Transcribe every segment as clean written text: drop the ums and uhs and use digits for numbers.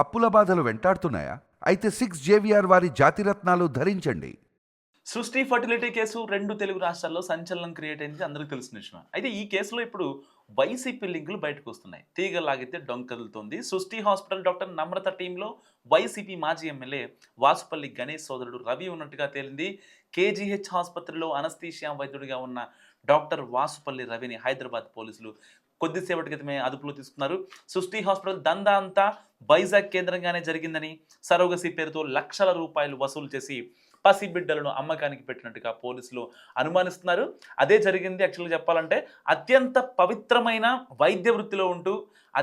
అప్పుల బాధలు వెంటాడుతున్నాయా? అయితే 6 JVR వారి జాతిరత్నాలు ధరించండి. సృష్టి ఫర్టిలిటీ కేసు 2 తెలుగు రాష్ట్రాల్లో సంచలనం క్రియేట్ అయింది అందరికీ తెలిసిన విషయమే. అయితే ఈ కేసులో ఇప్పుడు వైసీపీ లింకులు బయటకొస్తున్నాయి. తీగ లాగితే డొంక కదులుతోంది. సృష్టి హాస్పిటల్ డాక్టర్ నమ్రత టీంలో వైసీపీ మాజీ ఎమ్మెల్యే వాసుపల్లి గణేష్ సోదరుడు రవి ఉన్నట్టుగా తేలింది. కేజీహెచ్ ఆసుపత్రిలో అనస్థీషియా వైద్యుడిగా ఉన్న డాక్టర్ వాసుపల్లి రవిని హైదరాబాద్ పోలీసులు కొద్దిసేపటి క్రితమే అదుపులో తీసుకున్నారు. సృష్టి హాస్పిటల్ దందా అంతా వైజాగ్ కేంద్రంగానే జరిగిందని, సరోగసి పేరుతో లక్షల రూపాయలు వసూలు చేసి పసిబిడ్డలను అమ్మకానికి పెట్టినట్టుగా పోలీసులు అనుమానిస్తున్నారు. అదే జరిగింది. యాక్చువల్గా చెప్పాలంటే అత్యంత పవిత్రమైన వైద్య వృత్తిలో ఉంటూ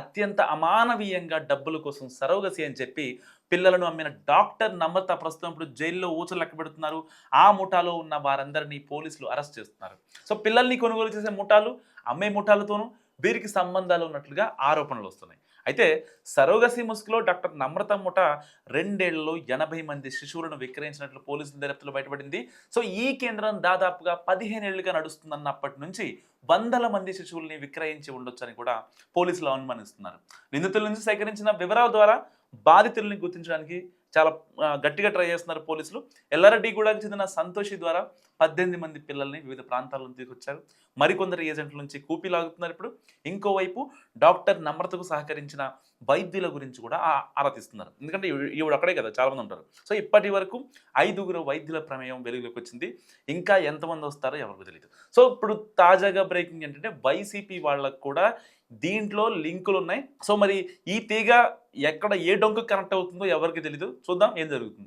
అత్యంత అమానవీయంగా డబ్బుల కోసం సరోగసి అని చెప్పి పిల్లలను అమ్మిన డాక్టర్ నమ్రత ప్రస్తుతం ఇప్పుడు జైల్లో ఊచలు లెక్క పెడుతున్నారు. ఆ ముఠాలో ఉన్న వారందరినీ పోలీసులు అరెస్ట్ చేస్తున్నారు. సో పిల్లల్ని కొనుగోలు చేసే ముఠాలు, అమ్మే ముఠాలతోనూ వీరికి సంబంధాలు ఉన్నట్లుగా ఆరోపణలు వస్తున్నాయి. అయితే సరోగసి ముసుగులో డాక్టర్ నమ్రత ముఠ 2 ఏళ్లలో 80 మంది శిశువులను విక్రయించినట్లు పోలీసుల దర్యాప్తులో బయటపడింది. సో ఈ కేంద్రం దాదాపుగా 15 ఏళ్లుగా నడుస్తుందన్నప్పటి నుంచి వందల మంది శిశువుల్ని విక్రయించి ఉండొచ్చని కూడా పోలీసులు అనుమానిస్తున్నారు. నిందితుల నుంచి సేకరించిన వివరాల ద్వారా బాధితుల్ని గుర్తించడానికి చాలా గట్టిగా ట్రై చేస్తున్నారు పోలీసులు. ఎల్లారెడ్డిగూడకు చెందిన సంతోషి ద్వారా 18 మంది పిల్లల్ని వివిధ ప్రాంతాల నుంచి తీసుకొచ్చారు. మరికొందరు ఏజెంట్ల నుంచి కూపీ లాగుతున్నారు ఇప్పుడు. ఇంకోవైపు డాక్టర్ నమ్రతకు సహకరించిన వైద్యుల గురించి కూడా ఆరా తీస్తున్నారు. ఎందుకంటే ఈవిడ అక్కడే కదా చాలామంది ఉంటారు. సో ఇప్పటి వరకు 5గురు వైద్యుల ప్రమేయం వెలుగులోకి వచ్చింది. ఇంకా ఎంతమంది వస్తారో ఎవరికి తెలియదు. సో ఇప్పుడు తాజాగా బ్రేకింగ్ ఏంటంటే వైసీపీ వాళ్ళకు కూడా దీంట్లో లింకులు ఉన్నాయి. సో మరి ఈ తీగ ఎక్కడ ఏ డొంకు కనెక్ట్ అవుతుందో ఎవరికి తెలీదు. చూద్దాం ఏం జరుగుతుందో.